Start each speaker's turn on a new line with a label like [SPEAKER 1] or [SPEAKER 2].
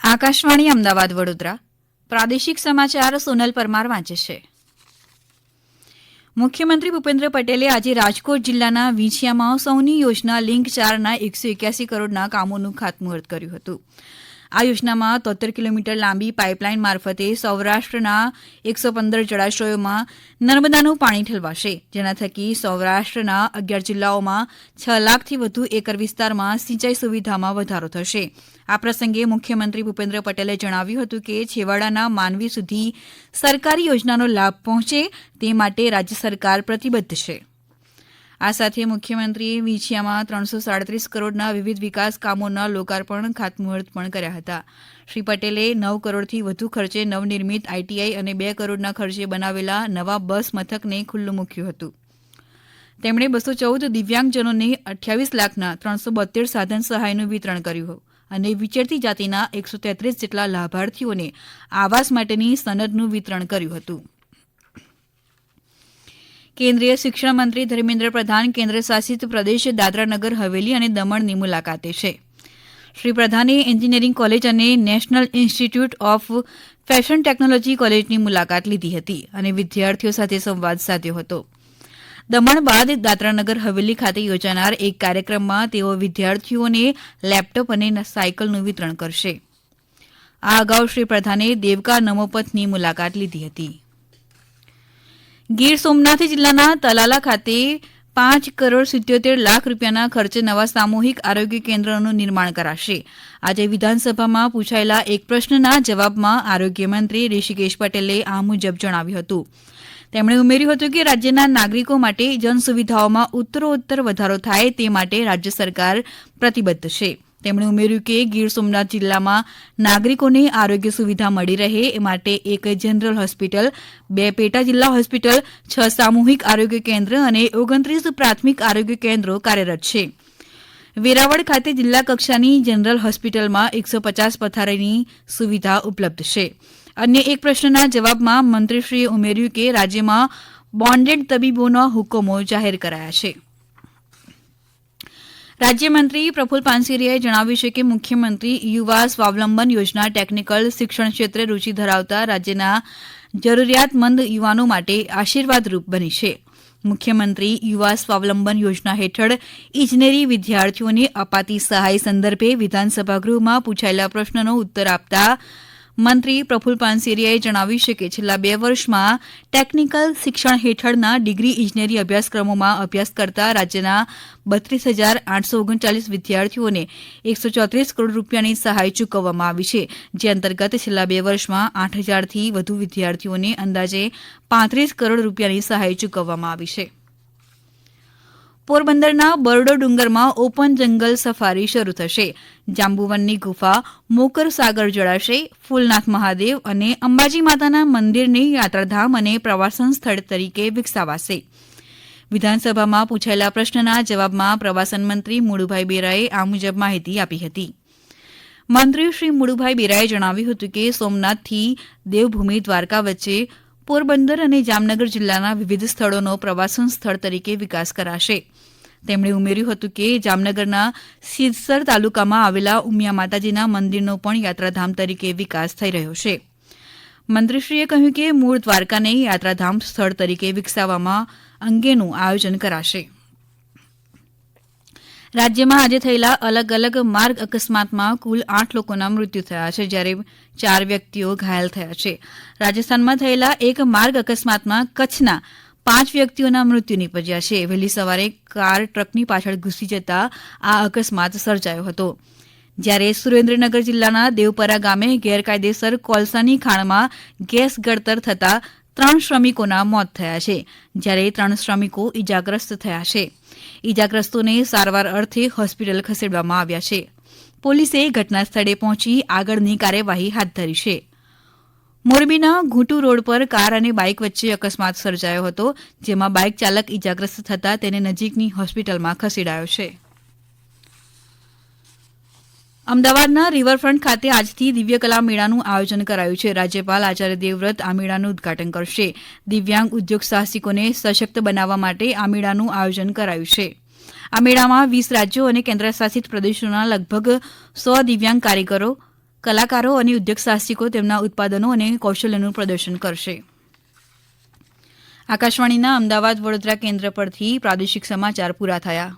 [SPEAKER 1] આકાશવાણી અમદાવાદ વડોદરા પ્રાદેશિક સમાચાર સોનલ પરમાર વાંચે છે. મુખ્યમંત્રી ભૂપેન્દ્ર પટેલે આજે રાજકોટ જિલ્લાના વિંછિયામાં સૌની યોજના લિંક 4ના 181 કરોડના કામોનું ખાતમુહૂર્ત કર્યું હતું. આ યોજનામાં 73 કિલોમીટર લાંબી પાઇપલાઇન મારફતે સૌરાષ્ટ્રના 115 જળાશયોમાં નર્મદાનું પાણી ઠલવાશે, જેના થકી સૌરાષ્ટ્રના 11 જિલ્લાઓમાં 6 લાખથી વધુ એકર વિસ્તારમાં સિંચાઈ સુવિધામાં વધારો થશે. આ પ્રસંગે મુખ્યમંત્રી ભૂપેન્દ્ર પટેલે જણાવ્યું હતું કે છેવાડાના માનવી સુધી સરકારી યોજનાનો લાભ પહોંચે તે માટે રાજ્ય સરકાર પ્રતિબદ્ધ છે. આ સાથે મુખ્યમંત્રીએ વિંછિયામાં 337 કરોડના વિવિધ વિકાસ કામોના લોકાર્પણ ખાતમુહૂર્ત પણ કર્યા હતા. શ્રી પટેલે 9 કરોડથી વધુ ખર્ચે નવનિર્મિત આઈટીઆઈ અને 2 કરોડના ખર્ચે બનાવેલા નવા બસ મથકને ખુલ્લું મૂક્યું હતું. તેમણે 214 દિવ્યાંગજનોને 28 લાખના 372 સાધન સહાયનું વિતરણ કર્યું અને વિચરતી જાતિના 133 જેટલા લાભાર્થીઓને આવાસ માટેની સનદનું વિતરણ કર્યું હતું. કેન્દ્રીય શિક્ષણ મંત્રી ધર્મેન્દ્ર પ્રધાન કેન્દ્ર શાસિત પ્રદેશ દાદરાનગર હવેલી અને દમણની મુલાકાતે છે. શ્રી પ્રધાને એન્જિનિયરિંગ કોલેજ અને national institute of fashion technology કોલેજની મુલાકાત લીધી હતી અને વિદ્યાર્થીઓ સાથે સંવાદ સાધ્યો હતો. દમણ બાદ દાદરાનગર હવેલી ખાતે યોજાનાર એક કાર્યક્રમમાં તેઓ વિદ્યાર્થીઓને લેપટોપ અને સાયકલનું વિતરણ કરશે. આ અગાઉ શ્રી પ્રધાને દેવકા નમોપથની મુલાકાત લીધી હતી. ગીર સોમનાથ જિલ્લાના તલાલા ખાતે 5 કરોડ 77 લાખ રૂપિયાના ખર્ચે નવા સામૂહિક આરોગ્ય કેન્દ્રનું નિર્માણ કરાશે. આજે વિધાનસભામાં પૂછાયેલા એક પ્રશ્નના જવાબમાં આરોગ્યમંત્રી ઋષિકેશ પટેલે આ મુજબ જણાવ્યું હતું. તેમણે ઉમેર્યું હતું કે રાજ્યના નાગરિકો માટે જનસુવિધાઓમાં ઉત્તરોત્તર વધારો થાય તે માટે રાજ્ય સરકાર પ્રતિબદ્ધ છે. તેમણે ઉમેર્યું કે ગીર સોમનાથ જિલ્લામાં નાગરિકોને આરોગ્ય સુવિધા મળી રહે એ માટે એક જનરલ હોસ્પિટલ, 2 પેટા જિલ્લા હોસ્પિટલ, 6 સામૂહિક આરોગ્ય કેન્દ્ર અને 29 પ્રાથમિક આરોગ્ય કેન્દ્રો કાર્યરત છે. વેરાવળ ખાતે જિલ્લા કક્ષાની જનરલ હોસ્પિટલમાં 150 પથારીની સુવિધા ઉપલબ્ધ છે. અન્ય એક પ્રશ્નના જવાબમાં મંત્રીશ્રીએ ઉમેર્યું કે રાજ્યમાં બોન્ડેડ તબીબોના હુકમો જાહેર કરાયા છે. રાજ્યમંત્રી પ્રફુલ્લ પાનસેરિયાએ જણાવ્યું છે કે મુખ્યમંત્રી યુવા સ્વાવલંબન યોજના ટેકનિકલ શિક્ષણ ક્ષેત્રે રૂચિ ધરાવતા રાજ્યના જરૂરિયાતમંદ યુવાનો માટે આશીર્વાદરૂપ બની છે. મુખ્યમંત્રી યુવા સ્વાવલંબન યોજના હેઠળ ઇજનેરી વિદ્યાર્થીઓને અપાતી સહાય સંદર્ભે વિધાનસભા ગૃહમાં પૂછાયેલા પ્રશ્નનો ઉત્તર આપતા મંત્રી પ્રફુલ્લ પાનસેરિયાએ જણાવ્યું છે કે છેલ્લા 2 વર્ષમાં ટેકનિકલ શિક્ષણ હેઠળના ડિગ્રી ઇજનેરી અભ્યાસક્રમોમાં અભ્યાસ કરતા રાજ્યના 32,839 વિદ્યાર્થીઓને 134 કરોડ રૂપિયાની સહાય ચૂકવવામાં આવી છે, જે અંતર્ગત છેલ્લા 2 વર્ષમાં 8,000થી વધુ વિદ્યાર્થીઓને અંદાજે 35 કરોડ રૂપિયાની સહાય ચૂકવવામાં આવી છે. પોરબંદરના બરડો ડુંગરમાં ઓપન જંગલ સફારી શરૂ થશે. જાંબુવનની ગુફા, મોકર સાગર જળાશય, ફૂલનાથ મહાદેવ અને અંબાજી માતાના મંદિરને યાત્રાધામ અને પ્રવાસન સ્થળ તરીકે વિકસાવાશે. વિધાનસભામાં પૂછાયેલા પ્રશ્નના જવાબમાં પ્રવાસન મંત્રી મુળુભાઈ બેરાએ આ મુજબ માહિતી આપી હતી. મંત્રી શ્રી મુળુભાઈ બેરાએ જણાવ્યું હતું કે સોમનાથથી દેવભૂમિ દ્વારકા વચ્ચે પોરબંદર અને જામનગર જિલ્લાના વિવિધ સ્થળોનો પ્રવાસન સ્થળ તરીકે વિકાસ કરાશે. તેમણે ઉમેર્યું હતું કે જામનગરના સિદ્ધસર તાલુકામાં આવેલા ઉમિયા માતાજીના મંદિરનો પણ યાત્રાધામ તરીકે વિકાસ થઈ રહ્યો છે. મંત્રીશ્રીએ કહ્યું કે મૂળ દ્વારકાને યાત્રાધામ સ્થળ તરીકે વિકસાવવામાં અંગેનું આયોજન કરાશે. રાજ્યમાં આજે થયેલા અલગ અલગ માર્ગ અકસ્માતમાં કુલ 8 લોકોના મૃત્યુ થયા છે, જ્યારે 4 વ્યક્તિઓ ઘાયલ થયા છે. રાજસ્થાનમાં થયેલા એક માર્ગ અકસ્માતમાં કચ્છના 5 વ્યક્તિઓના મૃત્યુ નીપજ્યા છે. વહેલી સવારે કાર ટ્રકની પાછળ ઘૂસી જતા આ અકસ્માત સર્જાયો હતો. જ્યારે સુરેન્દ્રનગર જિલ્લાના દેવપરા ગામે ગેરકાયદેસર કોલસાની ખાણમાં ગેસ ગળતર થતાં 3 શ્રમિકોના મોત થયા છે, જ્યારે 3 શ્રમિકો ઇજાગ્રસ્ત થયા છે. ઇજાગ્રસ્તોને સારવાર અર્થે હોસ્પિટલ ખસેડવામાં આવ્યા છે. પોલીસે ઘટના સ્થળે પહોંચી આગળની કાર્યવાહી હાથ ધરી છે. મોરબીના ઘૂંટુ રોડ પર કાર અને બાઇક વચ્ચે અકસ્માત સર્જાયો હતો, જેમાં બાઇક ચાલક ઇજાગ્રસ્ત થતાં તેને નજીકની હોસ્પિટલમાં ખસેડાયો છે. અમદાવાદના રિવરફ્રન્ટ ખાતે આજથી દિવ્યકલા મેળાનું આયોજન કરાયું છે. રાજ્યપાલ આચાર્ય દેવવ્રત આ મેળાનું ઉદઘાટન કરશે. દિવ્યાંગ ઉદ્યોગ સાહસિકોને સશક્ત બનાવવા માટે આ મેળાનું આયોજન કરાયું છે. આ મેળામાં 20 રાજ્યો અને કેન્દ્રશાસિત પ્રદેશોના લગભગ 100 દિવ્યાંગ કારીગરો, કલાકારો અને ઉદ્યોગ સાહસિકો તેમના ઉત્પાદનો અને કૌશલ્યનું પ્રદર્શન કરશે. આકાશવાણીના અમદાવાદ વડોદરા કેન્દ્ર પરથી પ્રાદેશિક સમાચાર પૂરા થયા.